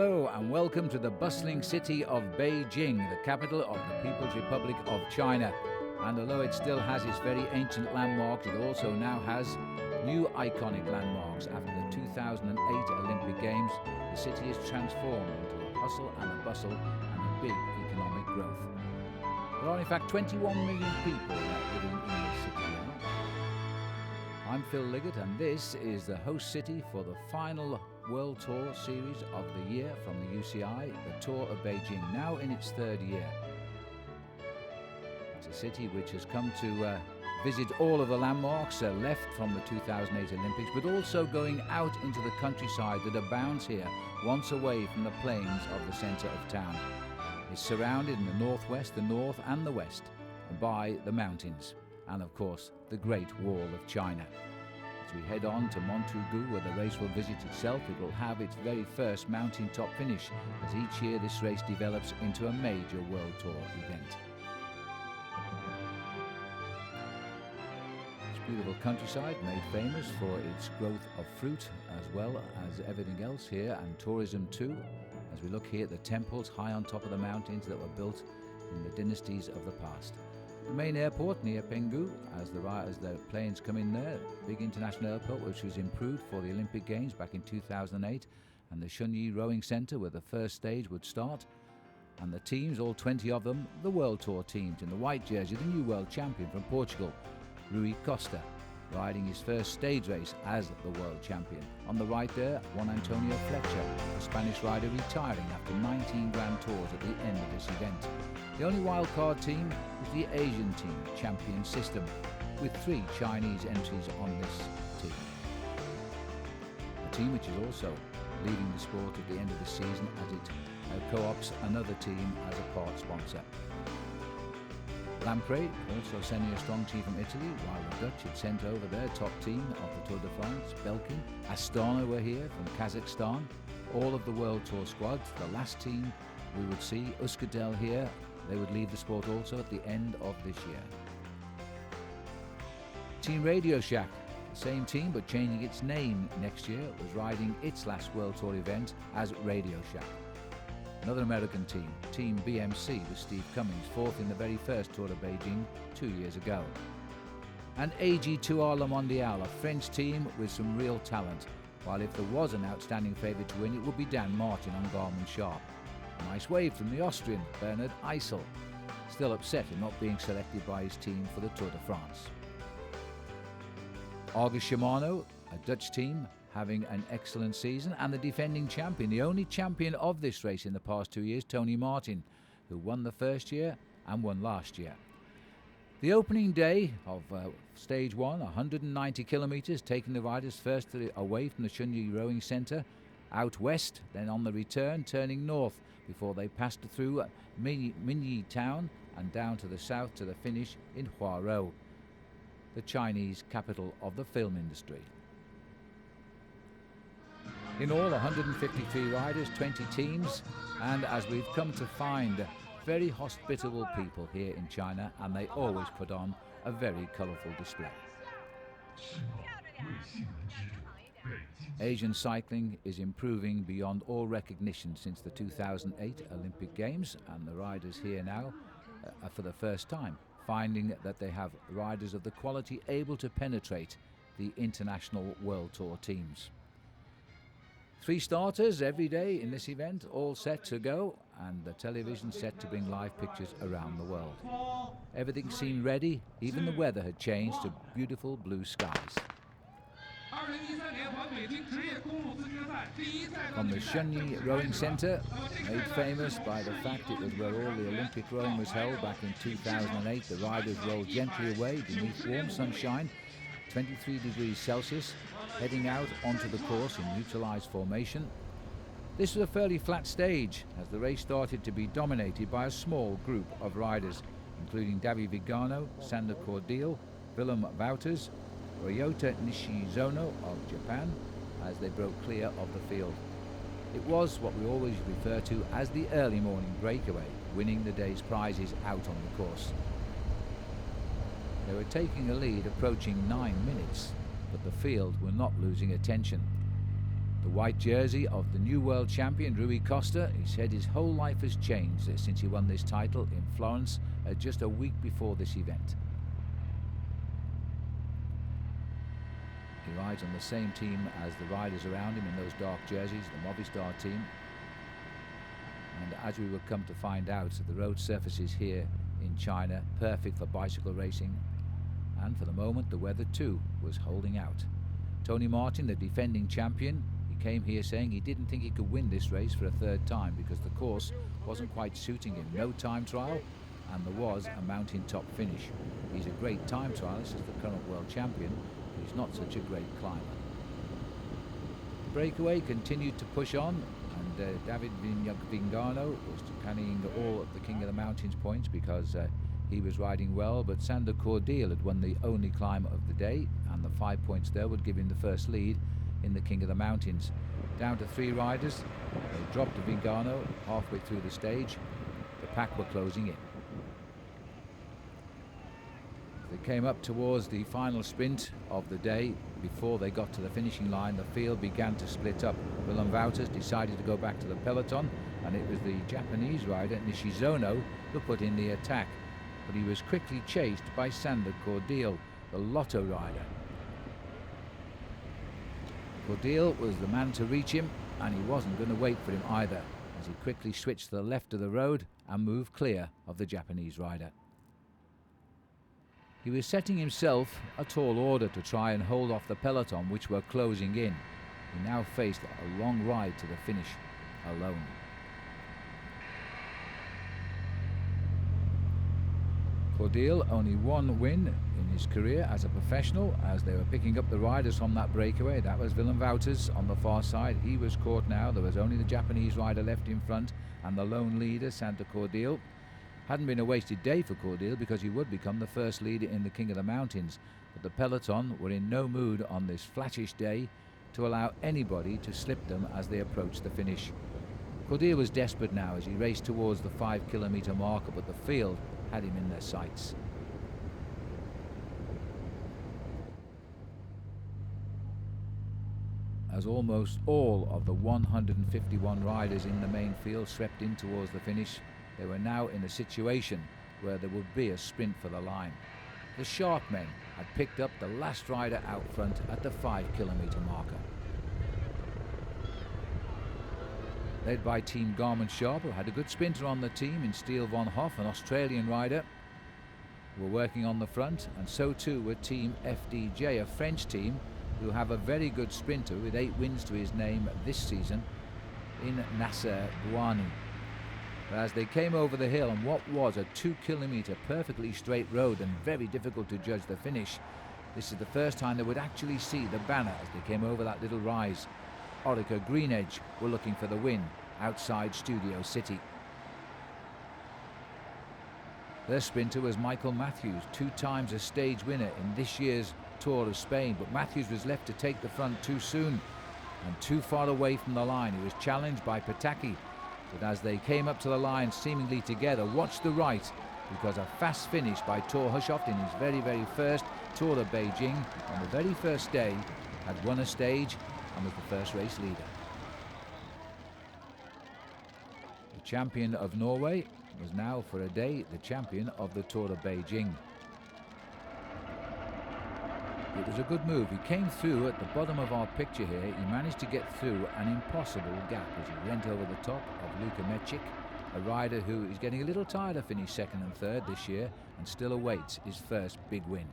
Hello and welcome to the bustling city of Beijing, the capital of the People's Republic of China. And although it still has its very ancient landmarks, it also now has new iconic landmarks. After the 2008 Olympic Games, the city is transformed into a hustle and a bustle and a big economic growth. There are in fact 21 million people living in this city now. I'm Phil Liggett and this is the host city for the final World Tour series of the year from the UCI, the Tour of Beijing, now in its third year. It's a city which has come to visit all of the landmarks left from the 2008 Olympics, but also going out into the countryside that abounds here, once away from the plains of the centre of town. It's surrounded in the northwest, the north and the west by the mountains and of course the Great Wall of China. As we head on to Montaugu, where the race will visit itself, it will have its very first mountaintop finish, as each year this race develops into a major World Tour event. This beautiful countryside, made famous for its growth of fruit as well as everything else here, and tourism too, as we look here at the temples high on top of the mountains that were built in the dynasties of the past. The main airport near Penghu, as the planes come in there, big international airport which was improved for the Olympic Games back in 2008, and the Shunyi Rowing Centre where the first stage would start, and the teams, all 20 of them, the World Tour teams. In the white jersey, the new world champion from Portugal, Rui Costa, riding his first stage race as the world champion. On the right there, Juan Antonio Fletcher, a Spanish rider retiring after 19 Grand Tours at the end of this event. The only wildcard team is the Asian team, Champion System, with 3 Chinese entries on this team. A team which is also leading the sport at the end of the season as it co-ops another team as a part sponsor. Lamprey also sending a strong team from Italy, while the Dutch had sent over their top team of the Tour de France. Belkin, Astana were here from Kazakhstan. All of the World Tour squads, the last team we would see, Euskaltel here, they would leave the sport also at the end of this year. Team Radio Shack, the same team but changing its name next year, was riding its last World Tour event as Radio Shack. Another American team, Team BMC, with Steve Cummings, fourth in the very first Tour of Beijing 2 years ago. And AG2R Le Mondial, a French team with some real talent, while if there was an outstanding favourite to win, it would be Dan Martin on Garmin Sharp. A nice wave from the Austrian, Bernard Eisel, still upset at not being selected by his team for the Tour de France. Argus Shimano, a Dutch team, having an excellent season, and the defending champion, the only champion of this race in the past 2 years, Tony Martin, who won the first year and won last year. The opening day of stage 1, 190 kilometres, taking the riders first away from the Shunyi Rowing Centre, out west, then on the return turning north before they passed through Minyi town and down to the south to the finish in Huarou, the Chinese capital of the film industry. In all, 153 riders, 20 teams, and as we've come to find, very hospitable people here in China, and they always put on a very colourful display. Asian cycling is improving beyond all recognition since the 2008 Olympic Games, and the riders here now are for the first time finding that they have riders of the quality able to penetrate the international World Tour teams. 3 starters every day in this event, all set to go, and the television set to bring live pictures around the world. Everything seemed ready, even the weather had changed to beautiful blue skies. From the Shunyi Rowing Centre, made famous by the fact it was where all the Olympic rowing was held back in 2008, the riders rolled gently away beneath warm sunshine, 23 degrees Celsius, heading out onto the course in neutralised formation. This was a fairly flat stage as the race started to be dominated by a small group of riders, including David Vigano, Sander Cordeel, Willem Wouters, Ryota Nishizono of Japan, as they broke clear of the field. It was what we always refer to as the early morning breakaway, winning the day's prizes out on the course. They were taking a lead approaching 9 minutes, but the field were not losing attention. The white jersey of the new world champion Rui Costa. He said his whole life has changed since he won this title in Florence just a week before this event. He rides on the same team as the riders around him in those dark jerseys, the Movistar team. And as we would come to find out, the road surfaces here in China perfect for bicycle racing, and for the moment the weather too was holding out. Tony Martin, the defending champion, he came here saying he didn't think he could win this race for a third time because the course wasn't quite suiting him. No time trial, and there was a mountaintop finish. He's a great time trialist as the current world champion, but he's not such a great climber. The breakaway continued to push on, and David Vigano was carrying all of the King of the Mountains points because he was riding well, but Sander Cordial had won the only climb of the day, and the 5 points there would give him the first lead in the King of the Mountains. Down to 3 riders, they dropped to Vigano halfway through the stage. The pack were closing in. They came up towards the final sprint of the day. Before they got to the finishing line, the field began to split up. Willem Wouters decided to go back to the peloton, and it was the Japanese rider Nishizono who put in the attack. But he was quickly chased by Sander Cordial, the Lotto rider. Cordial was the man to reach him, and he wasn't going to wait for him either, as he quickly switched to the left of the road and moved clear of the Japanese rider. He was setting himself a tall order to try and hold off the peloton, which were closing in. He now faced a long ride to the finish alone. Cordial only one win in his career as a professional, as they were picking up the riders from that breakaway. That was Willem Wouters on the far side. He was caught now. There was only the Japanese rider left in front, and the lone leader, Sander Cordial. Hadn't been a wasted day for Cordial because he would become the first leader in the King of the Mountains, but the peloton were in no mood on this flattish day to allow anybody to slip them as they approached the finish. Cordial was desperate now as he raced towards the 5 kilometre marker, but the field had him in their sights. As almost all of the 151 riders in the main field swept in towards the finish, they were now in a situation where there would be a sprint for the line. The Sharp men had picked up the last rider out front at the 5 kilometre marker. Led by Team Garmin Sharp, who had a good sprinter on the team in Steele von Hoff, an Australian rider, who were working on the front, and so too were Team FDJ, a French team who have a very good sprinter with 8 wins to his name this season in Nasser Bouhanni. But as they came over the hill on what was a 2 kilometre perfectly straight road and very difficult to judge the finish, this is the first time they would actually see the banner as they came over that little rise. Orica Greenedge were looking for the win outside Studio City. Their sprinter was Michael Matthews, 2 times a stage winner in this year's Tour of Spain, but Matthews was left to take the front too soon and too far away from the line. He was challenged by Pataki, but as they came up to the line seemingly together, watch the right, because a fast finish by Thor Hushovd in his very first Tour of Beijing on the very first day had won a stage and was the first race leader. The champion of Norway was now for a day the champion of the Tour of Beijing. It was a good move. He came through at the bottom of our picture here. He managed to get through an impossible gap as he went over the top of Luka Mecic, a rider who is getting a little tired of finishing 2nd and 3rd this year and still awaits his first big win.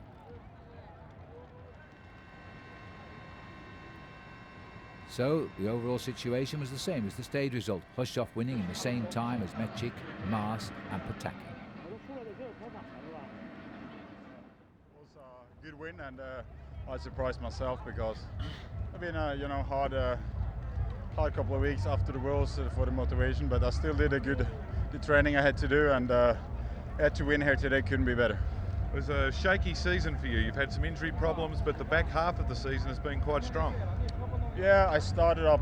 So the overall situation was the same as the stage result. Hushovd winning in the same time as Mecic, Maas and Pataki. Good win, and I surprised myself because it's been a hard couple of weeks after the Worlds for the motivation, but I still did the training I had to do, and had to win here today. Couldn't be better. It was a shaky season for you. You've had some injury problems, but the back half of the season has been quite strong. Yeah, I started up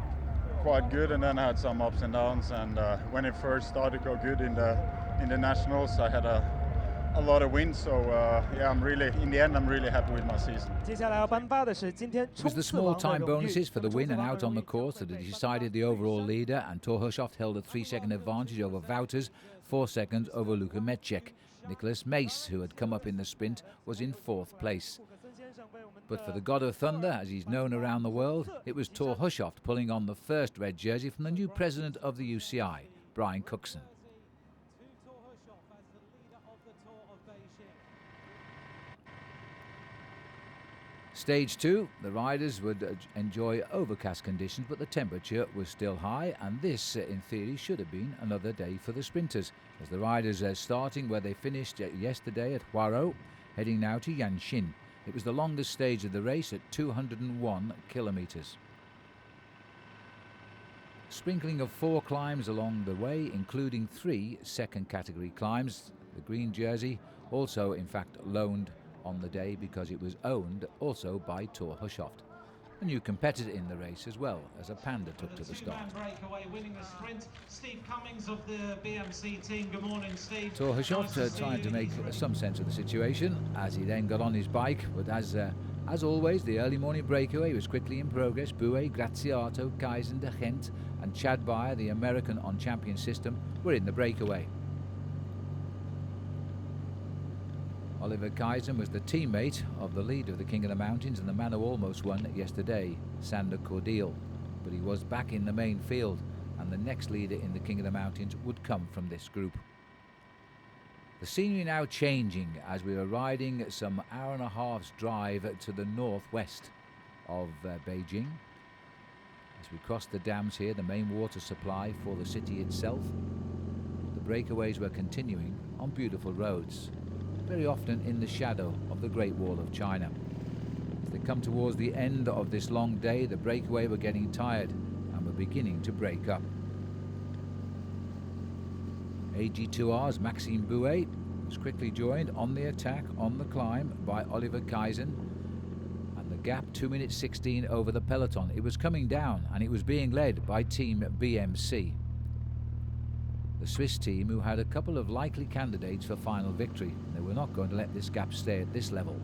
quite good, and then I had some ups and downs. And when it first started to go good in the nationals, I had a a lot of wins. So yeah, in the end, I'm really happy with my season. 接下来要颁发的是今天 It was 冲 the 刺 small 王的 time 荣誉。 bonuses for the 那么 win 冲刺 and 王的 out on 荣 the 誉 course that had decided the overall leader, and Torhushoft held a 3-second advantage over Wouters, 4 seconds over Luka Metcek. Nicholas Mace, who had come up in the sprint, was in 4th place. But for the God of Thunder, as he's known around the world, it was Torhushoft pulling on the first red jersey from the new president of the UCI, Brian Cookson. Stage 2, the riders would enjoy overcast conditions, but the temperature was still high, and this, in theory, should have been another day for the sprinters, as the riders are starting where they finished yesterday at Huarou, heading now to Yanqin. It was the longest stage of the race at 201 kilometres. Sprinkling of 4 climbs along the way, including 3 second category climbs. The green jersey also, in fact, loaned on the day because it was owned also by Torhushoft. A new competitor in the race as well, as a Panda took to the start. Torhushoft tried to make some sense of the situation as he then got on his bike, but as always, the early morning breakaway was quickly in progress. Bouet, Graziato, Kaizen, De Gent and Chad Bayer, the American on champion system, were in the breakaway. Oliver Kaizen was the teammate of the leader of the King of the Mountains and the man who almost won yesterday, Sander Cordiel. But he was back in the main field, and the next leader in the King of the Mountains would come from this group. The scenery now changing as we are riding some hour and a half's drive to the northwest of Beijing. As we cross the dams here, the main water supply for the city itself, the breakaways were continuing on beautiful roads, very often in the shadow of the Great Wall of China. As they come towards the end of this long day, the breakaway were getting tired and were beginning to break up. AG2R's Maxime Bouet was quickly joined on the attack on the climb by Oliver Kaizen, and the gap 2 minutes 16 over the peloton. It was coming down and it was being led by Team BMC, the Swiss team who had a couple of likely candidates for final victory. They were not going to let this gap stay at this level.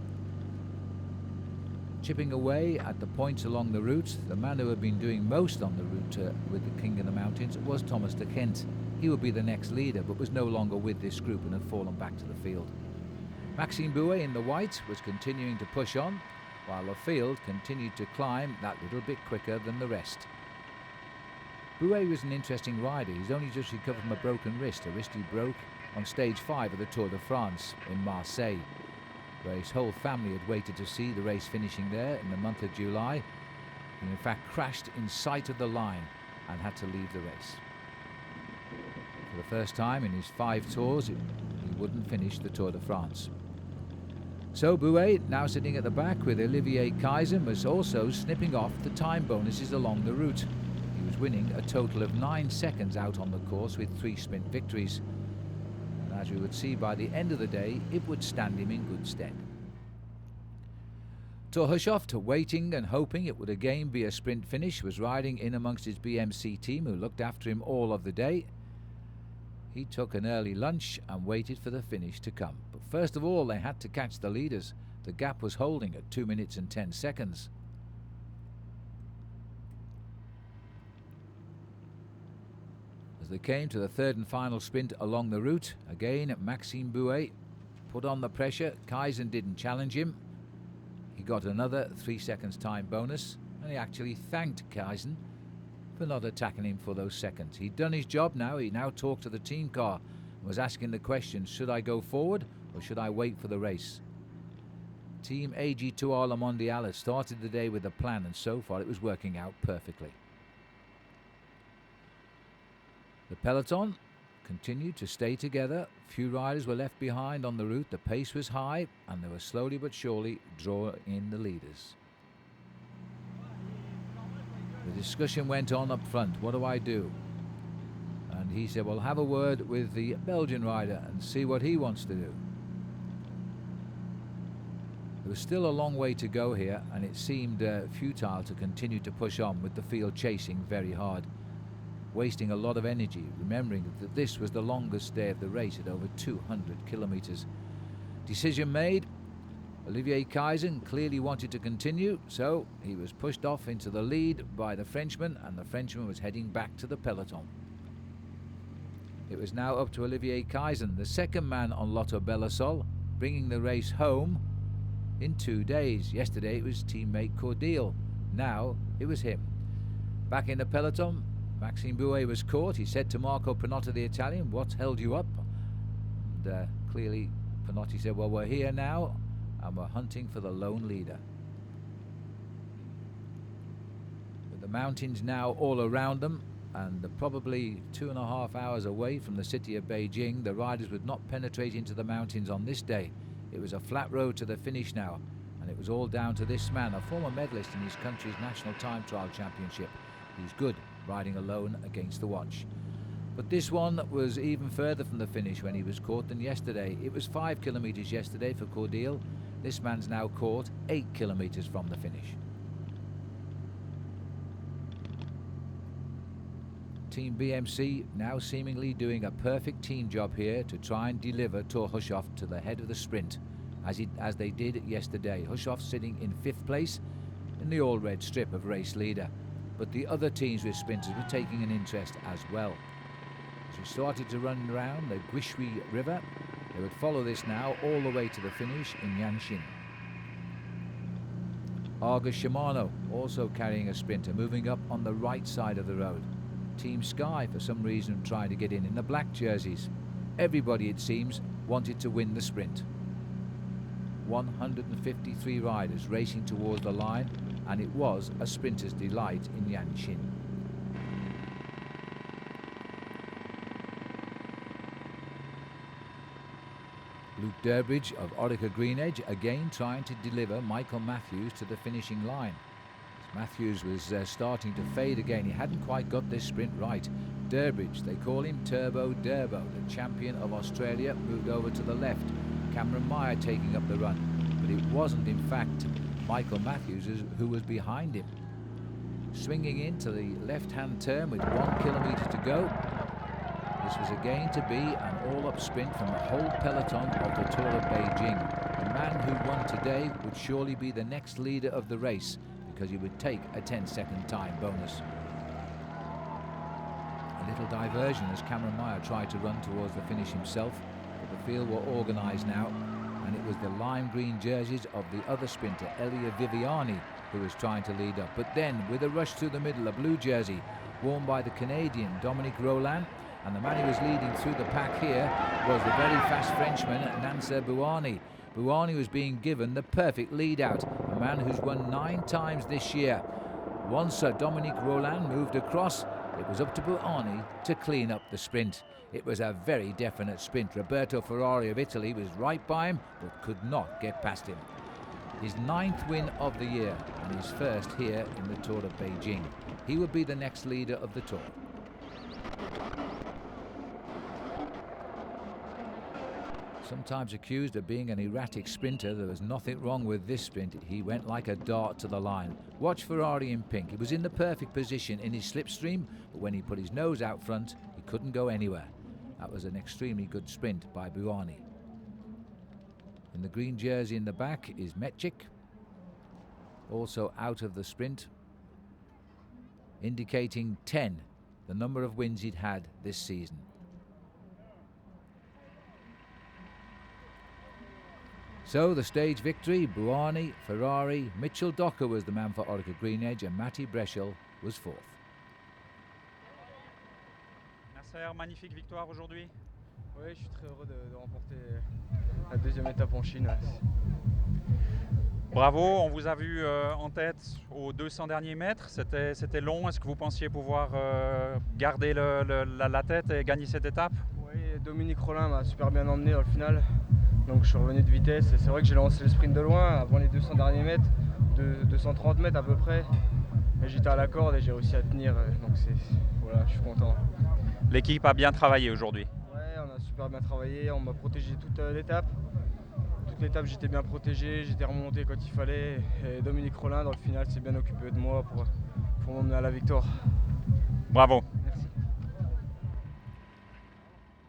Chipping away at the points along the route, the man who had been doing most on the route with the King of the Mountains was Thomas De Gent. He would be the next leader, but was no longer with this group and had fallen back to the field. Maxime Bouet in the white was continuing to push on, while the field continued to climb that little bit quicker than the rest. Bouet was an interesting rider. He's only just recovered from a broken wrist, a wrist he broke on stage 5 of the Tour de France in Marseille, where his whole family had waited to see the race finishing there in the month of July. He in fact crashed in sight of the line and had to leave the race. For the first time in his 5 tours, he wouldn't finish the Tour de France. So Bouet, now sitting at the back with Olivier Kaizen, was also snipping off the time bonuses along the route. He was winning a total of 9 seconds out on the course with 3 sprint victories. And as we would see by the end of the day, it would stand him in good stead. Torhushoft, waiting and hoping it would again be a sprint finish, was riding in amongst his BMC team who looked after him all of the day. He took an early lunch and waited for the finish to come. But first of all, they had to catch the leaders. The gap was holding at 2 minutes and 10 seconds. As they came to the third and final sprint along the route, again Maxime Bouet put on the pressure. Kaizen didn't challenge him. He got another 3 seconds time bonus, and he actually thanked Kaizen for not attacking him for those seconds. He'd done his job now. He now talked to the team car and was asking the question, should I go forward or should I wait for the race? Team AG2R Le Mondial had started the day with a plan, and so far it was working out perfectly. The peloton continued to stay together. Few riders were left behind on the route. The pace was high and they were slowly but surely drawing in the leaders. The discussion went on up front. What do I do? And he said, well, have a word with the Belgian rider and see what he wants to do. There was still a long way to go here, and it seemed futile to continue to push on with the field chasing very hard, wasting a lot of energy, remembering that this was the longest day of the race at over 200 kilometres. Decision made. Olivier Kaysen clearly wanted to continue, so he was pushed off into the lead by the Frenchman, and the Frenchman was heading back to the peloton. It was now up to Olivier Kaysen, the second man on Lotto Belisol, bringing the race home in 2 days. Yesterday it was teammate Cordeel. Now it was him. Back in the peloton, Maxime Bouet was caught. He said to Marco Panotta, the Italian, "What's held you up?" And clearly Panotti said, "Well, we're here now and we're hunting for the lone leader." With the mountains now all around them, and probably 2.5 hours away from the city of Beijing, the riders would not penetrate into the mountains on this day. It was a flat road to the finish now, and it was all down to this man, a former medalist in his country's national time trial championship. He's good riding alone against the watch. But this one was even further from the finish when he was caught than yesterday. It was 5 kilometres yesterday for Cordeel. This man's now caught 8 kilometres from the finish. Team BMC now seemingly doing a perfect team job here to try and deliver Thor Hushovd to the head of the sprint, as they did yesterday. Hushovd sitting in 5th place in the all-red strip of race leader. But the other teams with sprinters were taking an interest as well. As we started to run around the Guishui River, they would follow this now all the way to the finish in Yanqing. Argus Shimano also carrying a sprinter, moving up on the right side of the road. Team Sky, for some reason, trying to get in the black jerseys. Everybody, it seems, wanted to win the sprint. 153 riders racing towards the line, and it was a sprinter's delight in Yanqing. Luke Durbridge of Orica Green Edge again trying to deliver Michael Matthews to the finishing line. Matthews was starting to fade again. He hadn't quite got this sprint right. Durbridge, they call him Turbo Durbo, the champion of Australia, moved over to the left. Cameron Meyer taking up the run, but it wasn't in fact Michael Matthews who was behind him. Swinging into the left-hand turn with 1 kilometre to go. This was again to be an all-up sprint from the whole peloton of the Tour of Beijing. The man who won today would surely be the next leader of the race, because he would take a 10-second time bonus. A little diversion as Cameron Meyer tried to run towards the finish himself, but the field were organised now, and it was the lime green jerseys of the other sprinter, Elia Viviani, who was trying to lead up. But then, with a rush through the middle, a blue jersey worn by the Canadian Dominique Roland, and the man who was leading through the pack here was the very fast Frenchman, Nancer Bouhanni. Bouhanni was being given the perfect lead out, a man who's won 9 times this year. Once Dominique Roland moved across, it was up to Bouhanni to clean up the sprint. It was a very definite sprint. Roberto Ferrari of Italy was right by him, but could not get past him. His 9th win of the year, and his first here in the Tour of Beijing. He would be the next leader of the Tour. Sometimes accused of being an erratic sprinter, there was nothing wrong with this sprint. He went like a dart to the line. Watch Ferrari in pink. He was in the perfect position in his slipstream, but when he put his nose out front, he couldn't go anywhere. That was an extremely good sprint by Bouhanni. In the green jersey in the back is Metchik, also out of the sprint, indicating 10, the number of wins he'd had this season. So the stage victory, Bouhanni, Ferrari, Mitchell Docker was the man for Orica Green Edge, and Matti Breschel was 4th. Nasser, magnifique victoire aujourd'hui. Oui, je suis très heureux de remporter la 2e étape en Chine. Bravo, on vous a vu en tête aux 200 derniers mètres, c'était long. Est-ce que vous pensiez pouvoir garder la tête et gagner cette étape? Oui, Dominique Rollin m'a super bien emmené dans le final. Donc je suis revenu de vitesse et c'est vrai que j'ai lancé le sprint de loin avant les 200 derniers mètres, de 230 mètres à peu près. Et j'étais à la corde et j'ai réussi à tenir, donc voilà, je suis content. L'équipe a bien travaillé aujourd'hui. Ouais, on a super bien travaillé, on m'a protégé toute l'étape. Toute l'étape j'étais bien protégé, j'étais remonté quand il fallait. Et Dominique Rollin dans le final s'est bien occupé de moi pour m'emmener à la victoire. Bravo. Merci.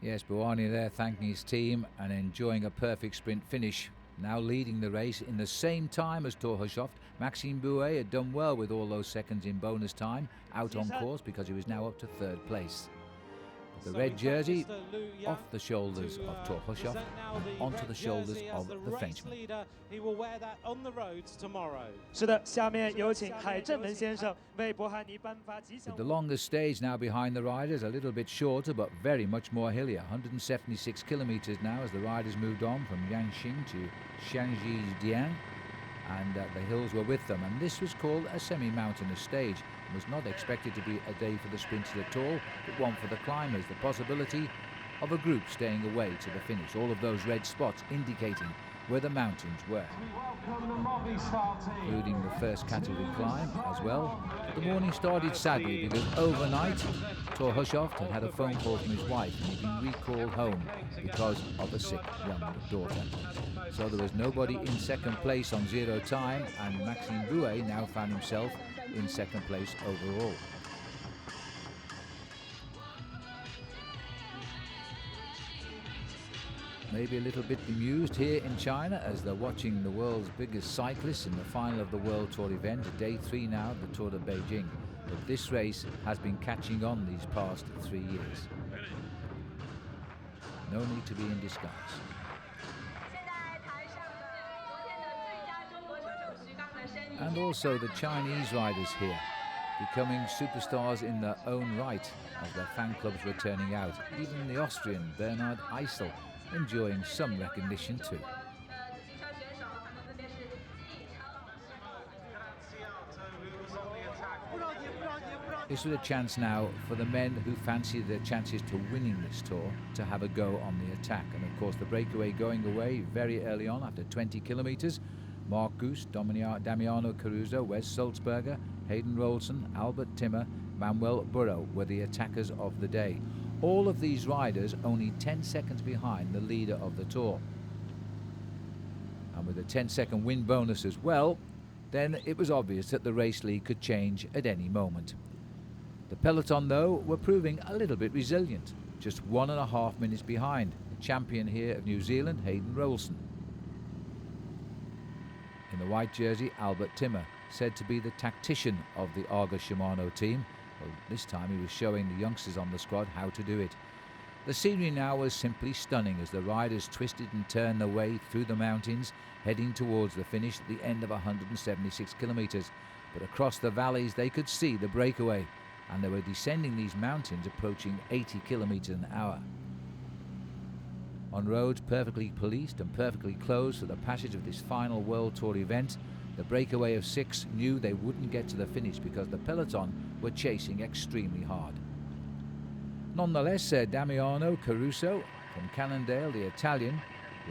Yes, Bouhanni there thanking his team and enjoying a perfect sprint finish. Now leading the race in the same time as Tour Hushovd. Maxime Bouet had done well with all those seconds in bonus time out on course because he was now up to third place. The red jersey off the shoulders of Tour Hushovd and onto the shoulders of the Frenchman. He will wear that on the roads tomorrow. 是的，下面有请海正文先生为伯哈尼颁发吉祥 With the longest stage now behind the riders, a little bit shorter but very much more hilly. 176 kilometres now as the riders moved on from Yanqing to Shanjidian, and the hills were with them. And this was called a semi-mountainous stage. It was not expected to be a day for the sprinters at all, but one for the climbers. The possibility of a group staying away to the finish. All of those red spots indicating where the mountains were, including the first category climb as well. But the morning started sadly because overnight Tour Hushovd had had a phone call from his wife and he'd been recalled home because of a sick young daughter. So there was nobody in second place on zero time, and Maxime Bouet now found himself in second place overall. Maybe a little bit bemused here in China as they're watching the world's biggest cyclists in the final of the World Tour event, day 3 now of the Tour of Beijing. But this race has been catching on these past 3 years. No need to be in disguise. And also the Chinese riders here, becoming superstars in their own right as their fan clubs were turning out. Even the Austrian Bernhard Eisel enjoying some recognition too. This was a chance now for the men who fancied their chances to winning this tour to have a go on the attack. And of course the breakaway going away very early on after 20 kilometres. Mark Goose, Damiano Caruso, Wes Sulzberger, Hayden Rolson, Albert Timmer, Manuel Burro were the attackers of the day. All of these riders only 10 seconds behind the leader of the tour. And with a 10-second win bonus as well, then it was obvious that the race lead could change at any moment. The peloton, though, were proving a little bit resilient, just 1.5 minutes behind the champion here of New Zealand, Hayden Rolson. In the white jersey, Albert Timmer, said to be the tactician of the Arga Shimano team. Well, this time he was showing the youngsters on the squad how to do it. The scenery now was simply stunning as the riders twisted and turned their way through the mountains, heading towards the finish at the end of 176 kilometres. But across the valleys they could see the breakaway, and they were descending these mountains approaching 80 kilometres an hour. On roads perfectly policed and perfectly closed for the passage of this final World Tour event, the breakaway of 6 knew they wouldn't get to the finish because the peloton were chasing extremely hard. Nonetheless, Damiano Caruso from Cannondale, the Italian,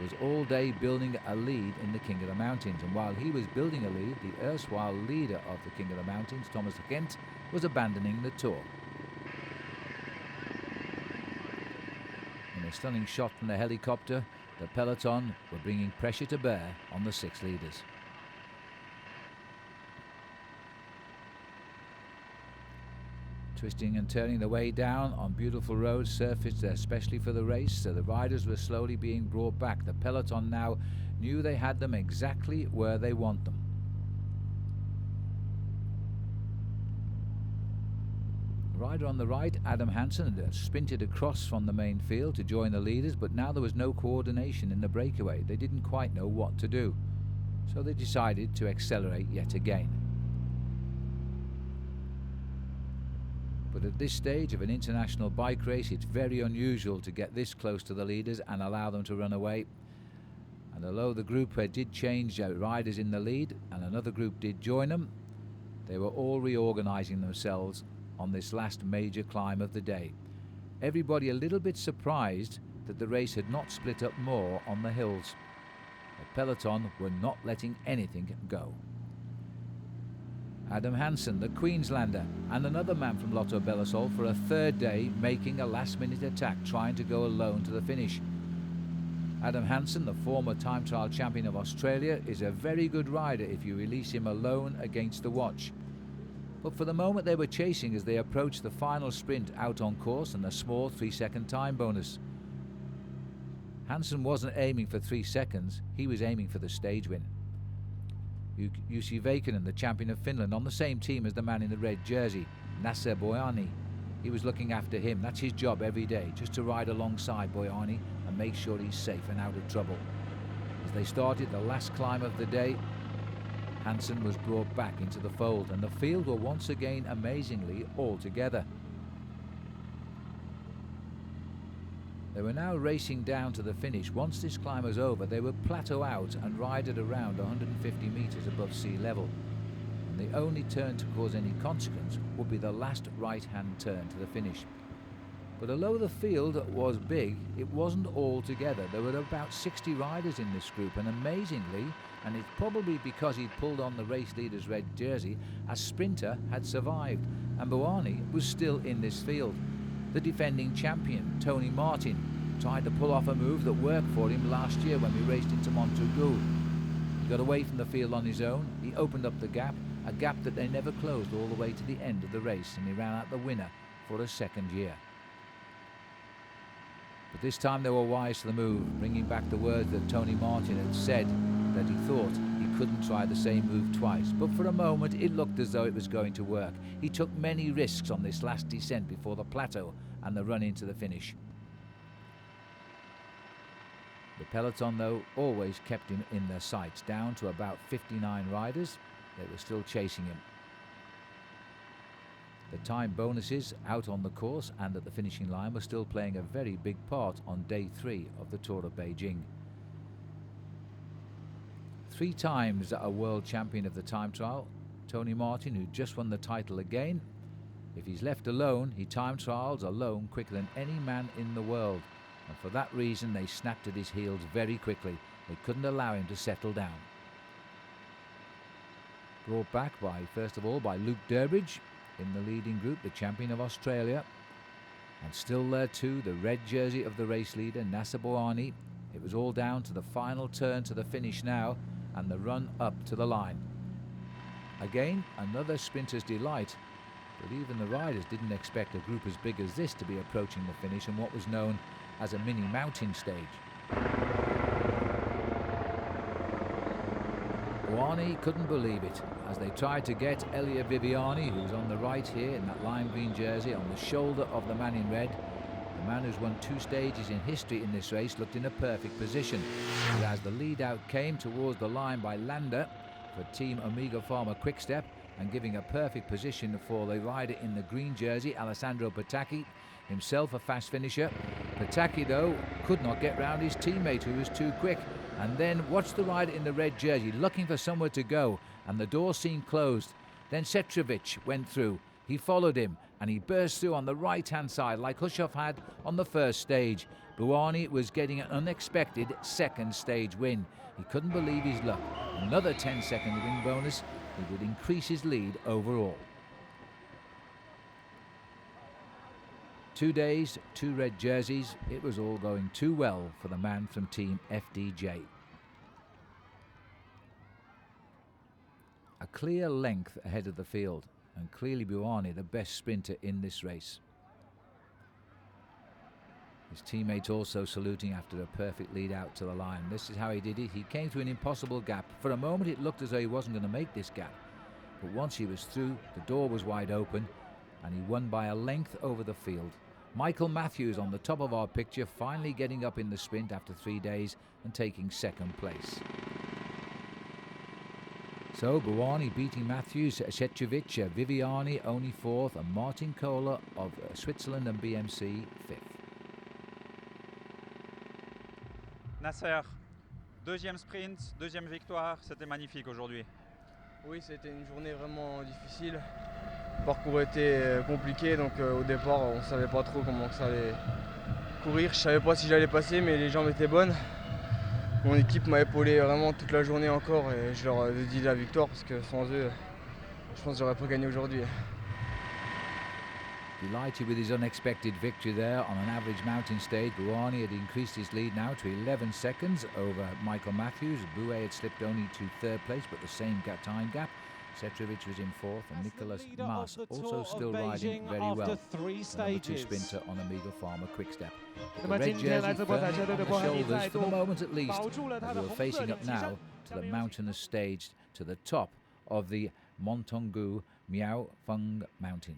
was all day building a lead in the King of the Mountains, and while he was building a lead, the erstwhile leader of the King of the Mountains, Thomas Kent, was abandoning the tour. In a stunning shot from the helicopter, the peloton were bringing pressure to bear on the 6 leaders. Twisting and turning the way down on beautiful roads surfaced especially for the race, so the riders were slowly being brought back. The peloton now knew they had them exactly where they want them. The rider on the right, Adam Hansen, had sprinted across from the main field to join the leaders, but now there was no coordination in the breakaway. They didn't quite know what to do, so they decided to accelerate yet again. But at this stage of an international bike race, it's very unusual to get this close to the leaders and allow them to run away. And although the group did change riders in the lead and another group did join them, they were all reorganizing themselves on this last major climb of the day. Everybody a little bit surprised that the race had not split up more on the hills. The peloton were not letting anything go. Adam Hansen, the Queenslander, and another man from Lotto Belisol for a 3rd day making a last-minute attack, trying to go alone to the finish. Adam Hansen, the former time trial champion of Australia, is a very good rider if you release him alone against the watch. But for the moment they were chasing as they approached the final sprint out on course and a small 3-second time bonus. Hansen wasn't aiming for 3 seconds, he was aiming for the stage win. UCI WorldTour, the champion of Finland, on the same team as the man in the red jersey, Nasser Boyani. He was looking after him. That's his job every day, just to ride alongside Boyani and make sure he's safe and out of trouble. As they started the last climb of the day, Hansen was brought back into the fold, and the field were once again amazingly all together. They were now racing down to the finish. Once this climb was over, they would plateau out and ride at around 150 metres above sea level. And the only turn to cause any consequence would be the last right-hand turn to the finish. But although the field was big, it wasn't all together. There were about 60 riders in this group, and amazingly, and it's probably because he'd pulled on the race leader's red jersey, a sprinter had survived, and Boyani was still in this field. The defending champion, Tony Martin, tried to pull off a move that worked for him last year when we raced into Montagu. He got away from the field on his own, he opened up the gap, a gap that they never closed all the way to the end of the race, and he ran out the winner for a second year. But this time they were wise to the move, bringing back the words that Tony Martin had said, that he thought he couldn't try the same move twice. But for a moment it looked as though it was going to work. He took many risks on this last descent before the plateau and the run into the finish. The peloton, though, always kept him in their sights. Down to about 59 riders, they were still chasing him. The time bonuses out on the course and at the finishing line were still playing a very big part on day 3 of the Tour of Beijing. 3 times a world champion of the time trial, Tony Martin, who just won the title again. If he's left alone, he time trials alone quicker than any man in the world. And for that reason they snapped at his heels very quickly. They couldn't allow him to settle down. Brought back first of all by Luke Durbridge in the leading group, the champion of Australia. And still there too, the red jersey of the race leader, Nasser Boyani. It was all down to the final turn to the finish now and the run up to the line. Again, another sprinter's delight, but even the riders didn't expect a group as big as this to be approaching the finish in what was known as a mini mountain stage. Boyani couldn't believe it as they tried to get Elia Viviani, who's on the right here in that lime green jersey, on the shoulder of the man in red. The man who's won 2 stages in history in this race looked in a perfect position. But as the lead out came towards the line by Landa for Team Omega Pharma Quickstep, and giving a perfect position for the rider in the green jersey, Alessandro Petacchi, himself a fast finisher. Petacchi, though, could not get round his teammate, who was too quick. And then watched the rider in the red jersey looking for somewhere to go, and the door seemed closed. Then Setrovic went through. He followed him, and he burst through on the right-hand side like Hushoff had on the first stage. Boyani was getting an unexpected second stage win. He couldn't believe his luck. Another 10-second win bonus. It would increase his lead overall. 2 days, 2 red jerseys. It was all going too well for the man from Team FDJ. A clear length ahead of the field, and clearly Boyani the best sprinter in this race. His teammates also saluting after a perfect lead out to the line. This is how he did it. He came through an impossible gap. For a moment it looked as though he wasn't going to make this gap. But once he was through, the door was wide open, and he won by a length over the field. Michael Matthews on the top of our picture, finally getting up in the sprint after 3 days and taking second place. So Boyani beating Matthews, Setrovic, Viviani only 4th, and Martin Kohler of Switzerland and BMC 5th. Nasser, 2e sprint, 2e victoire, c'était magnifique aujourd'hui. Oui, c'était une journée vraiment difficile. Le parcours était compliqué, donc au départ on ne savait pas trop comment ça allait courir. Je ne savais pas si j'allais passer, mais les jambes étaient bonnes. Mon équipe m'a épaulé vraiment toute la journée encore, et je leur ai dit la victoire parce que sans eux, je pense que j'aurais pas gagné aujourd'hui. Delighted with his unexpected victory there on an average mountain stage. Boyani had increased his lead now to 11 seconds over Michael Matthews. Bouet had slipped only to 3rd place, but the same time gap. Setrovic was in fourth, and That's the Nicholas leader Mas of the also Tour still of riding Beijing very after well. 3 The number 2 stages. sprinter on Amiga Farmer Quickstep. 那 The 么 red 今天来 jersey 自波彩 firmly 车队 on 的 the 波海尼 shoulders 再 for the 度 moment at least, 保住了他 as 的 we're 红色 facing 领 up 旗衫 now to the mountainous stage to the top of the Montongou Miaofeng mountain.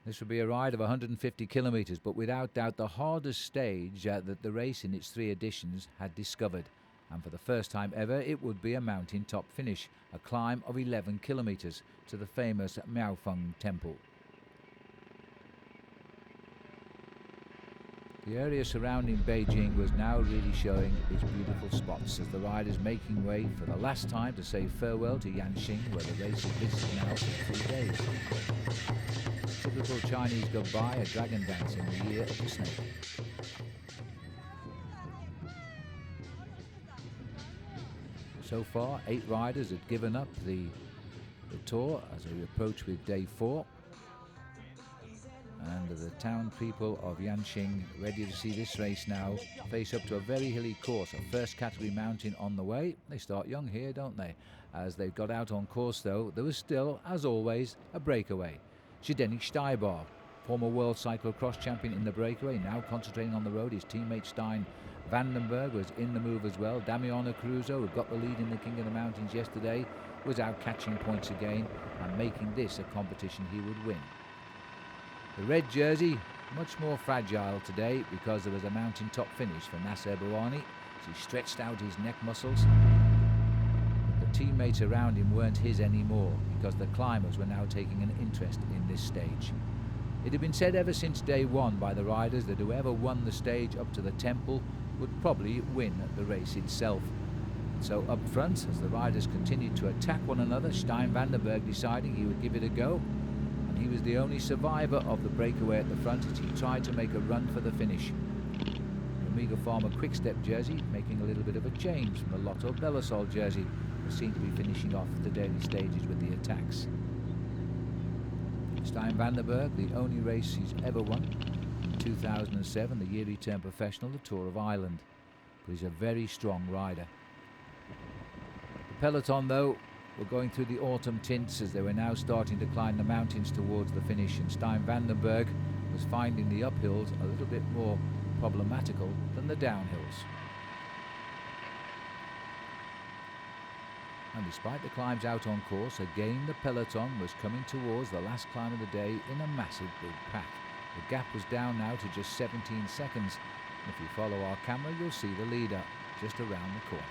This will be a ride of 150 kilometres, but without doubt the hardest stage that the race in its 3 editions had discovered. And for the first time ever, it would be a mountaintop finish, a climb of 11 kilometres to the famous Miaofeng temple. The area surrounding Beijing was now really showing its beautiful spots as the riders making way for the last time to say farewell to Yanqing, where the race is visited now for 3 days. Typical Chinese goodbye, a dragon dance in the year of the snake. So far, 8 riders had given up the tour as we approach with day 4. And the town people of Yanqing ready to see this race now face up to a very hilly course, a first category mountain on the way. They start young here, don't they? As they got out on course though, there was still, as always, a breakaway. Zdeněk Štejbár, former world cyclocross champion in the breakaway, now concentrating on the road. His teammate Stein Vandenberg was in the move as well. Damiano Caruso, who got the lead in the King of the Mountains yesterday, was out catching points again and making this a competition he would win. The red jersey, much more fragile today because there was a mountaintop finish for Nasser Bouhanni as he stretched out his neck muscles. But the teammates around him weren't his anymore because the climbers were now taking an interest in this stage. It had been said ever since day 1 by the riders that whoever won the stage up to the temple would probably win the race itself. So up front, as the riders continued to attack one another, Stein Vandenberg deciding he would give it a go. He was the only survivor of the breakaway at the front as he tried to make a run for the finish. The Amiga Farmer Quickstep jersey making a little bit of a change from the Lotto Belisol jersey, who seemed to be finishing off the daily stages with the attacks. Stein Vandenberg, the only race he's ever won, in 2007, the year he turned professional, the Tour of Ireland. But he's a very strong rider. The peloton, though, were going through the autumn tints as they were now starting to climb the mountains towards the finish, and Stein Vandenberg was finding the uphills a little bit more problematical than the downhills. And despite the climbs out on course, again the peloton was coming towards the last climb of the day in a massive big pack. The gap was down now to just 17 seconds. If you follow our camera, you'll see the leader just around the corner.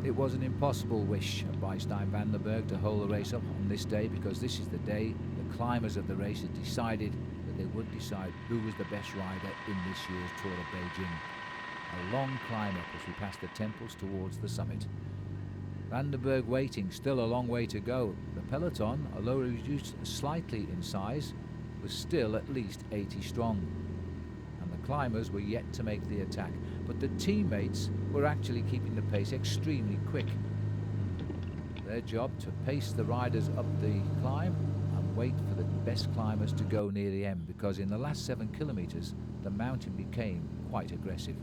It was an impossible wish by Stein Vandenberg to hold the race up on this day, because this is the day the climbers of the race had decided that they would decide who was the best rider in this year's Tour of Beijing. A long climb up as we passed the temples towards the summit. Vandenberg waiting, still a long way to go. The peloton, although reduced slightly in size, was still at least 80 strong. And the climbers were yet to make the attack, but the teammates were actually keeping the pace extremely quick. Their job to pace the riders up the climb and wait for the best climbers to go near the end, because in the last 7 kilometres the mountain became quite aggressive.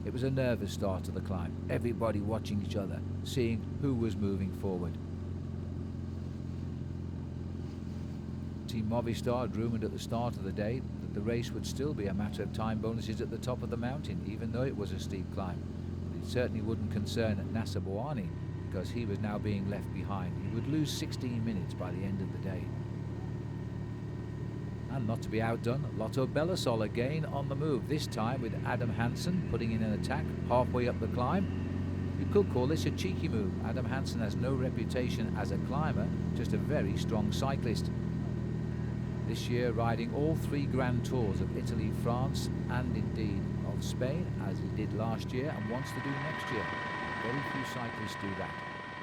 It was a nervous start to the climb, everybody watching each other, seeing who was moving forward. Team Movistar had rumoured at the start of the day that the race would still be a matter of time bonuses at the top of the mountain, even though it was a steep climb. But it certainly wouldn't concern Nasser Bouhanni, because he was now being left behind. He would lose 16 minutes by the end of the day. And not to be outdone, Lotto Belisol again on the move, this time with Adam Hansen putting in an attack halfway up the climb. You could call this a cheeky move. Adam Hansen has no reputation as a climber, just a very strong cyclist. This year riding all 3 Grand Tours of Italy, France and indeed of Spain, as he did last year and wants to do next year. Very few cyclists do that,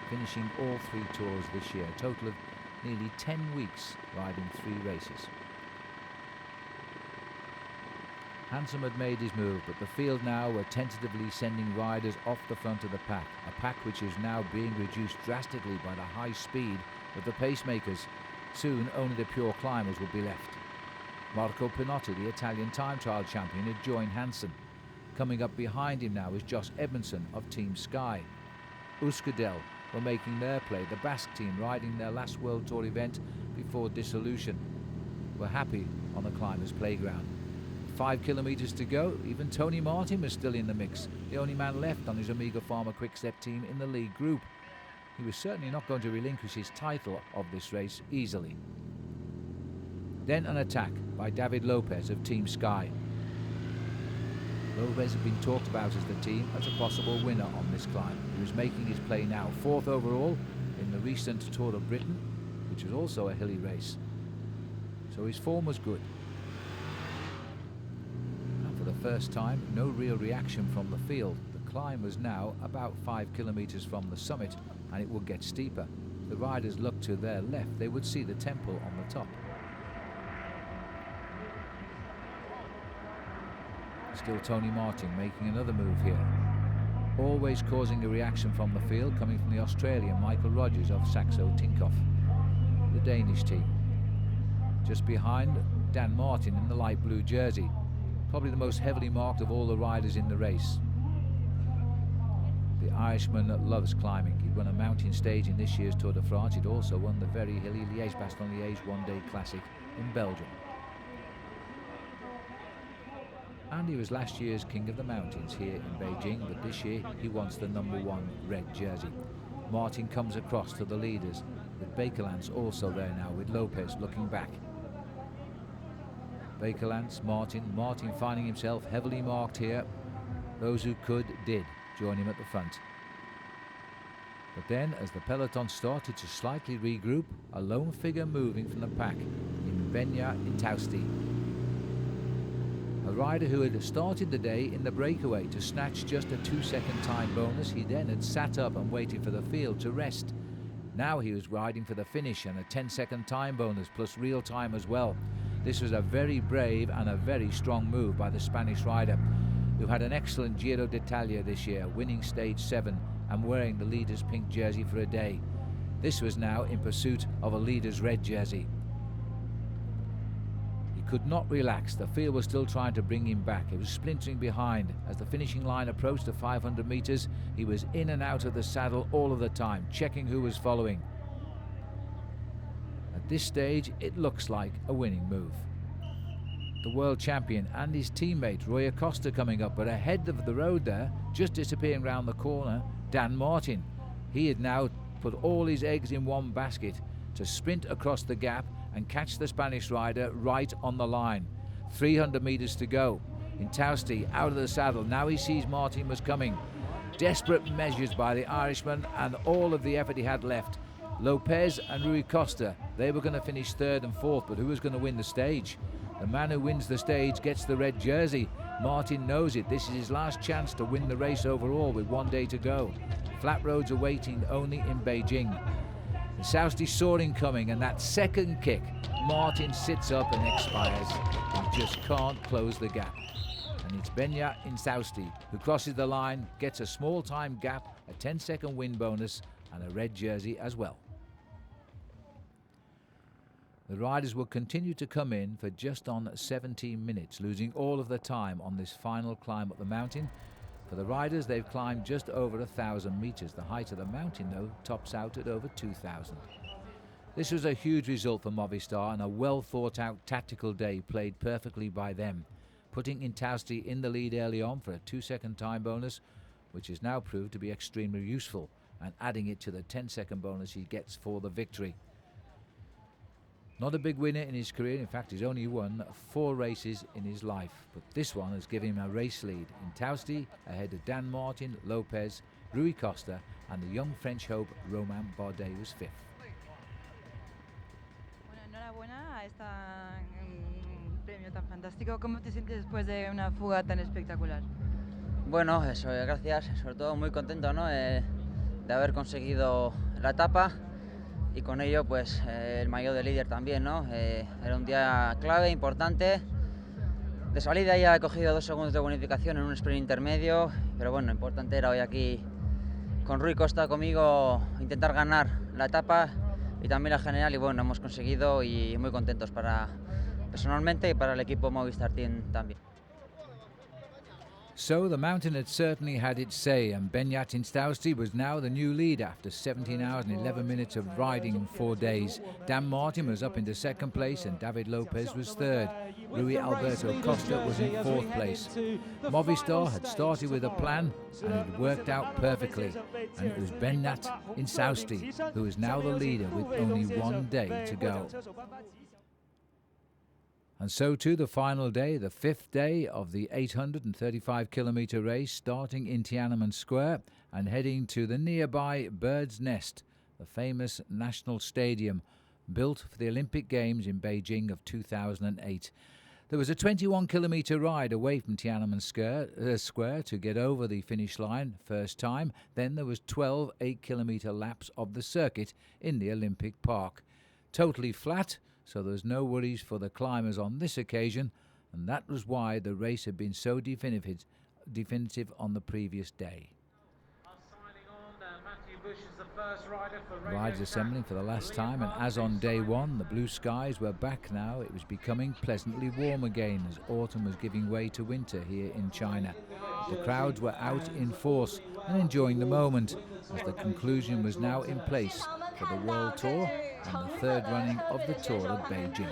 finishing all 3 tours this year, a total of nearly 10 weeks riding 3 races. Hansen had made his move, but the field now were tentatively sending riders off the front of the pack, a pack which is now being reduced drastically by the high speed of the pacemakers. Soon only the pure climbers would be left. Marco Pinotti, the Italian time trial champion, had joined Hansen. Coming up behind him now is Josh Edmondson of Team Sky. Euskadel were making their play, the Basque team riding their last World Tour event before dissolution. Were happy on the climbers' playground. 5 kilometres to go, even Tony Martin was still in the mix, the only man left on his Omega Pharma Quick-Step team in the league group. He was certainly not going to relinquish his title of this race easily. Then an attack by David Lopez of Team Sky. Lopez had been talked about as the team as a possible winner on this climb. He was making his play now, 4th overall in the recent Tour of Britain, which was also a hilly race. So his form was good. And for the first time, no real reaction from the field. The climb was now about 5 kilometres from the summit, and it would get steeper. If the riders looked to their left, they would see the temple on the top. Still Tony Martin making another move here. Always causing a reaction from the field, coming from the Australian Michael Rogers of Saxo Tinkoff, the Danish team. Just behind, Dan Martin in the light blue jersey, probably the most heavily marked of all the riders in the race. The Irishman loves climbing. He'd won a mountain stage in this year's Tour de France. He'd also won the very hilly Liège-Bastogne-Liège one-day classic in Belgium. And he was last year's King of the Mountains here in Beijing, but this year he wants the #1 red jersey. Martin comes across to the leaders, with Bakelants also there now, with Lopez looking back. Bakelants, Martin finding himself heavily marked here. Those who could did join him at the front. But then, as the peloton started to slightly regroup, a lone figure moving from the pack in Benya Intausti. A rider who had started the day in the breakaway to snatch just a 2-second time bonus. He then had sat up and waited for the field to rest. Now he was riding for the finish and a 10-second time bonus plus real time as well. This was a very brave and a very strong move by the Spanish rider, who had an excellent Giro d'Italia this year, winning stage 7 and wearing the leader's pink jersey for a day. This was now in pursuit of a leader's red jersey. Could not relax. The field was still trying to bring him back. It was splintering behind. As the finishing line approached the 500 metres, he was in and out of the saddle all of the time, checking who was following. At this stage, it looks like a winning move. The world champion and his teammate Rui Costa coming up, but ahead of the road there, just disappearing round the corner, Dan Martin. He had now put all his eggs in one basket to sprint across the gap and catch the Spanish rider right on the line. 300 metres to go. Intausti out of the saddle. Now he sees Martin was coming. Desperate measures by the Irishman and all of the effort he had left. Lopez and Rui Costa, they were going to finish 3rd and 4th, but who was going to win the stage? The man who wins the stage gets the red jersey. Martin knows it. This is his last chance to win the race overall with 1 day to go. Flat roads are waiting only in Beijing. Intausti saw him coming, and that second kick, Martin sits up and expires. He just can't close the gap. And it's Benya Intausti who crosses the line, gets a small time gap, a 10-second win bonus, and a red jersey as well. The riders will continue to come in for just on 17 minutes, losing all of the time on this final climb up the mountain. For the riders, they've climbed just over 1,000 metres. The height of the mountain, though, tops out at over 2,000. This was a huge result for Movistar and a well-thought-out tactical day played perfectly by them, putting Intausti in the lead early on for a 2-second time bonus, which has now proved to be extremely useful, and adding it to the 10-second bonus he gets for the victory. Not a big winner in his career. In fact, he's only won 4 races in his life. But this one has given him a race lead. Intausti ahead of Dan Martin, Lopez, Rui Costa, and the young French hope Romain Bardet was 5th. Bueno, enhorabuena a este premio tan fantástico. ¿Cómo te sientes después de una fuga tan espectacular? Bueno, eso, gracias. Sobre todo muy contento, ¿no? De haber conseguido la etapa. Y con ello pues el maillot de líder también, ¿no? Era un día clave, importante. De salida ya he cogido 2 segundos de bonificación en un sprint intermedio, pero bueno, importante era hoy aquí con Rui Costa conmigo intentar ganar la etapa y también la general, y bueno, hemos conseguido y muy contentos para personalmente y para el equipo Movistar Team también. So the mountain had certainly had its say, and Beñat Instausti was now the new leader after 17 hours and 11 minutes of riding in 4 days. Dan Martin was up into second place and David Lopez was third. Rui Alberto Costa was in fourth place. Movistar had started with a plan and it worked out perfectly, and it was Beñat Instausti who is now the leader with only 1 day to go. And so to the final day, the 5th day of the 835-kilometre race, starting in Tiananmen Square and heading to the nearby Bird's Nest, the famous national stadium built for the Olympic Games in Beijing of 2008. There was a 21-kilometre ride away from Tiananmen Square to get over the finish line first time. Then there was 12 8-kilometre laps of the circuit in the Olympic Park. Totally flat, so there's no worries for the climbers on this occasion, and that was why the race had been so definitive on the previous day. Riders assembling for the last time, and as on day one, the blue skies were back now. It was becoming pleasantly warm again as autumn was giving way to winter here in China. The crowds were out in force and enjoying the moment as the conclusion was now in place for the World Tour and the third running of the Tour of Beijing.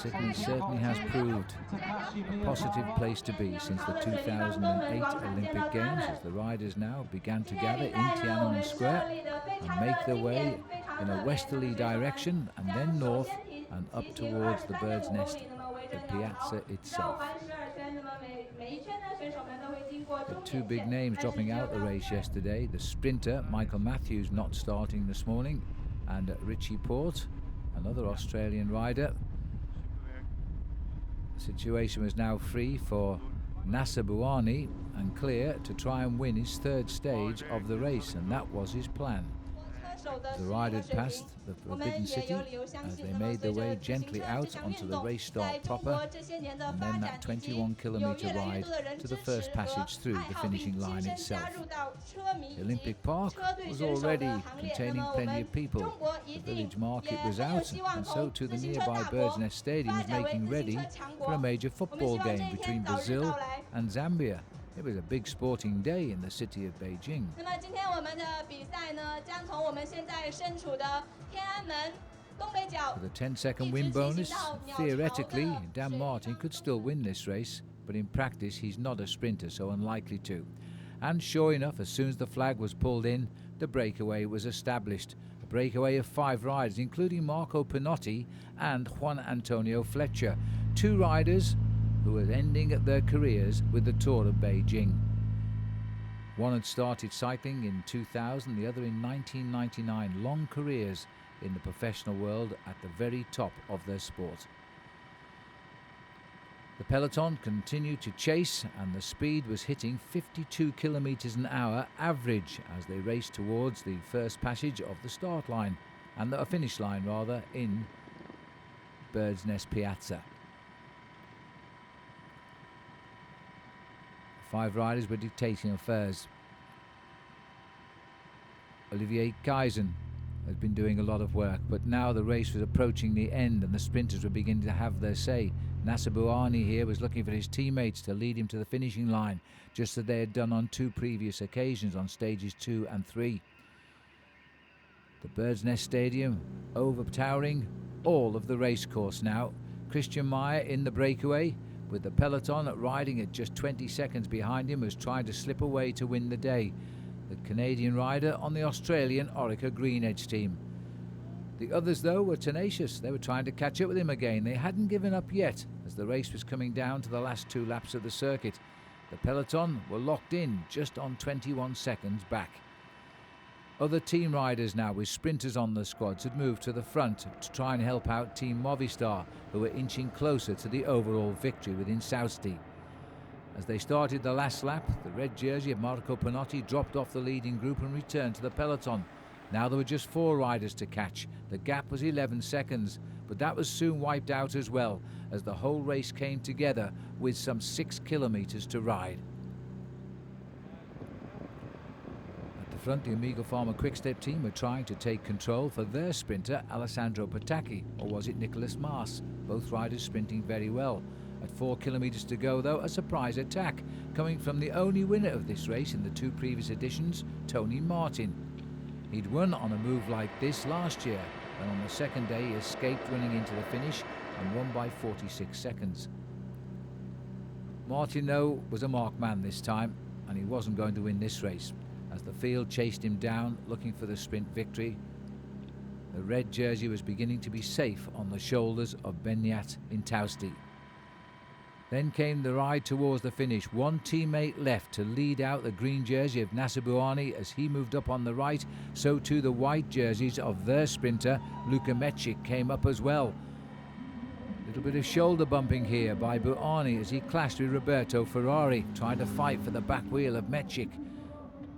Sydney certainly has proved a positive place to be since the 2008 Olympic Games, as the riders now began to gather in Tiananmen Square and make their way in a westerly direction and then north and up towards the Bird's Nest, the piazza itself. The two big names dropping out the race yesterday, the sprinter Michael Matthews not starting this morning, and Richie Porte, another Australian rider. The situation was now free for Nasser Bouhanni and clear to try and win his third stage of the race, and that was his plan. As the riders passed the Forbidden City, as they made their way gently out onto the race start proper, and then that 21-kilometre ride to the first passage through the finishing line itself. The Olympic Park was already containing plenty of people. The village market was out, and so too the nearby Bird's Nest Stadium was making ready for a major football game between Brazil and Zambia. It was a big sporting day in the city of Beijing. With a 10-second win bonus, theoretically, Dan Martin could still win this race, but in practice he's not a sprinter, so unlikely to. And sure enough, as soon as the flag was pulled in, the breakaway was established. A breakaway of 5 riders, including Marco Pinotti and Juan Antonio Fletcher, 2 riders who were ending their careers with the Tour of Beijing. One had started cycling in 2000, the other in 1999. Long careers in the professional world at the very top of their sport. The peloton continued to chase, and the speed was hitting 52 kilometres an hour average as they raced towards the first passage of the start line, and the finish line rather, in Bird's Nest Piazza. 5 riders were dictating affairs. Olivier Kaizen had been doing a lot of work, but now the race was approaching the end and the sprinters were beginning to have their say. Nasser Bouhanni here was looking for his teammates to lead him to the finishing line, just as they had done on 2 previous occasions on stages 2 and 3. The Bird's Nest Stadium overtowering all of the racecourse now. Christian Meyer in the breakaway, with the peloton riding at just 20 seconds behind him, was trying to slip away to win the day. The Canadian rider on the Australian Orica Green Edge team. The others, though, were tenacious. They were trying to catch up with him again. They hadn't given up yet as the race was coming down to the last 2 laps of the circuit. The peloton were locked in just on 21 seconds back. Other team riders now with sprinters on the squads had moved to the front to try and help out Team Movistar, who were inching closer to the overall victory within Instausti. As they started the last lap, the red jersey of Marco Pinotti dropped off the leading group and returned to the peloton. Now there were just 4 riders to catch. The gap was 11 seconds, but that was soon wiped out as well as the whole race came together with some 6 kilometres to ride. front, the Amigo Pharma Quick-Step team were trying to take control for their sprinter Alessandro Patacchi, or was it Nicholas Maas? Both riders sprinting very well. At 4 kilometres to go though, a surprise attack coming from the only winner of this race in the 2 previous editions, Tony Martin. He'd won on a move like this last year, and on the second day he escaped running into the finish and won by 46 seconds. Martin though was a marked man this time, and he wasn't going to win this race. As the field chased him down looking for the sprint victory, the red jersey was beginning to be safe on the shoulders of Benyat Intausti. Then came the ride towards the finish. One teammate left to lead out the green jersey of Nasser Bouhanni. As he moved up on the right, so too the white jerseys of their sprinter Luka Mecic came up as well. A little bit of shoulder bumping here by Bouhanni as he clashed with Roberto Ferrari, trying to fight for the back wheel of Mecic.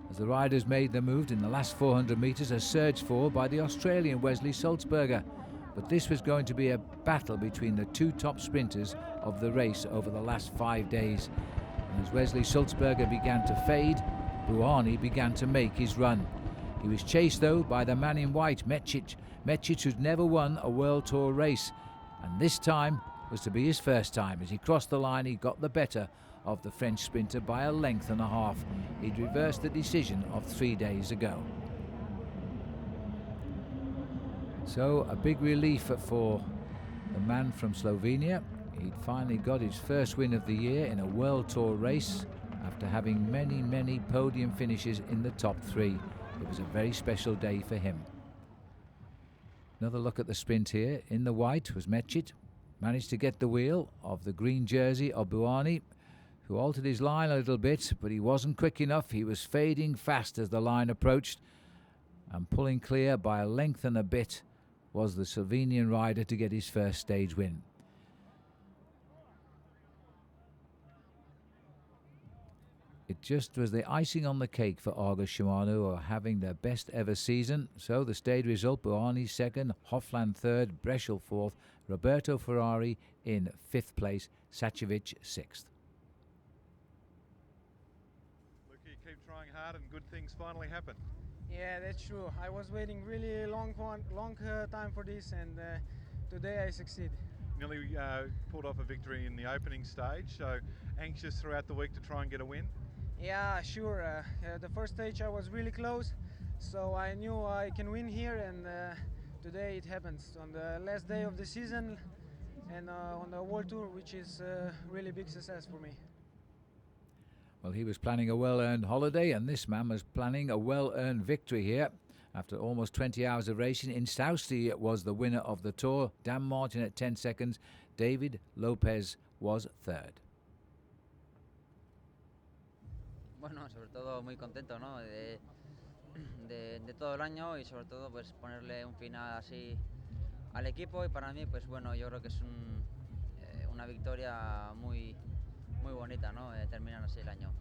As the riders made the move in the last 400 metres, a surge forward by the Australian Wesley Sulzberger. But this was going to be a battle between the 2 top sprinters of the race over the last 5 days. And as Wesley Sulzberger began to fade, Bouhanni began to make his run. He was chased though by the man in white, Mecic. Mecic, who's never won a World Tour race, and this time was to be his first time. As he crossed the line, he got the better of the French sprinter by a length and a half. He'd reversed the decision of 3 days ago. So a big relief for the man from Slovenia. He'd finally got his first win of the year in a World Tour race after having many podium finishes in the top 3. It was a very special day for him. Another look at the sprint here. In the white was Mecic. Managed to get the wheel of the green jersey of Bouhanni, who altered his line a little bit, but he wasn't quick enough. He was fading fast as the line approached, and pulling clear by a length and a bit was the Slovenian rider to get his first stage win. It just was the icing on the cake for Argus Shimano, who are having their best ever season. So the stage result: Bouhanni second, Hofland third, Breschel fourth, Roberto Ferrari in 5th place, Sacevic 6th. Look, you keep trying hard and good things finally happen. Yeah, that's true. I was waiting really long time for this, and today I succeed. Nearly pulled off a victory in the opening stage, so anxious throughout the week to try and get a win? Yeah, sure. The first stage I was really close, so I knew I can win here, and today it happens on the last day of the season and on the World Tour, which is a really big success for me. Well, he was planning a well-earned holiday, and this man was planning a well-earned victory here. After almost 20 hours of racing, Intausti was the winner of the Tour. Dan Martin at 10 seconds. David Lopez was third. Bueno, sobre todo muy contento, ¿no? De todo el año, y sobre todo pues ponerle un final así al equipo, y para mí pues bueno, yo creo que es una victoria muy bonita, ¿no? Terminar así el año.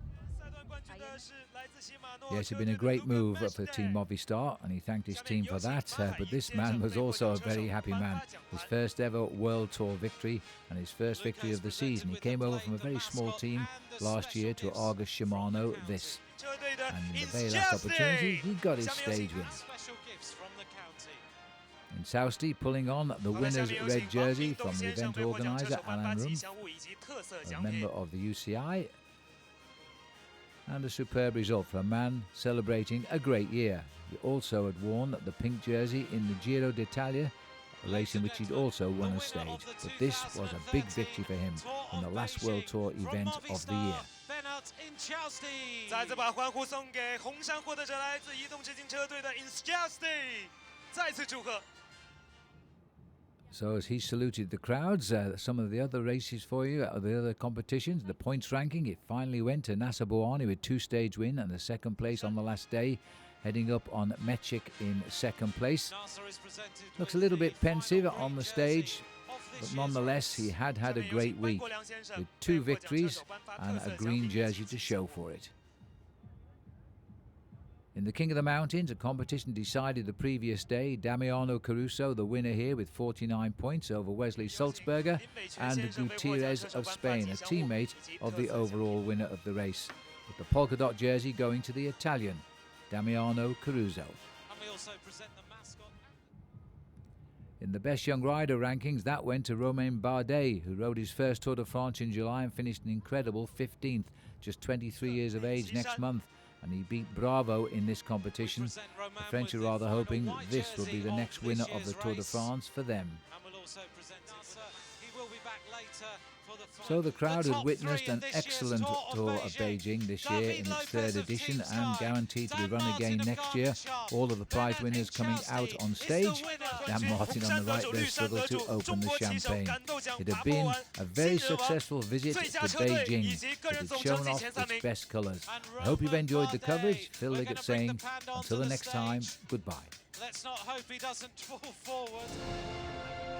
Yes, it had been a great move for Team Movistar, and he thanked his team for that. But this man was also a very happy man. His first ever World Tour victory and his first victory of the season. He came over from a very small team last year to Argus Shimano this. And in the very last opportunity, he got his stage win. Intausti pulling on the winner's red jersey from the event organiser Alan Rumpf, a member of the UCI. And a superb result for a man celebrating a great year. He also had worn the pink jersey in the Giro d'Italia, a race in which he'd also won a stage. But this was a big victory for him in the last World Tour event of the year. So as he saluted the crowds, some of the other races for you, the other competitions, the points ranking, it finally went to Nasser Bouhanni with 2-stage win and the second place on the last day, heading up on Mecic in second place. Looks a little bit pensive on the stage, but nonetheless he had a great week with 2 victories and a green jersey to show for it. In the King of the Mountains, a competition decided the previous day. Damiano Caruso, the winner here with 49 points over Wesley Sulzberger, and Gutierrez of Spain, a teammate of the overall winner of the race. With the polka dot jersey going to the Italian, Damiano Caruso. And we also present the mascot. In the best young rider rankings, that went to Romain Bardet, who rode his first Tour de France in July and finished an incredible 15th, just 23 years of age next month. And he beat Bravo in this competition. The French are rather hoping this will be the next winner of the Tour de France for them. So the crowd had witnessed an excellent Tour of Beijing this year in its third edition and guaranteed to be run again next year. All of the prize winners coming out on stage. Dan Martin on the right there struggled to open the champagne. It had been a very successful visit to Beijing. It had shown off its best colours. I hope you've enjoyed the coverage. Phil Liggett saying, until the next time, goodbye. Let's not hope he doesn't fall forward.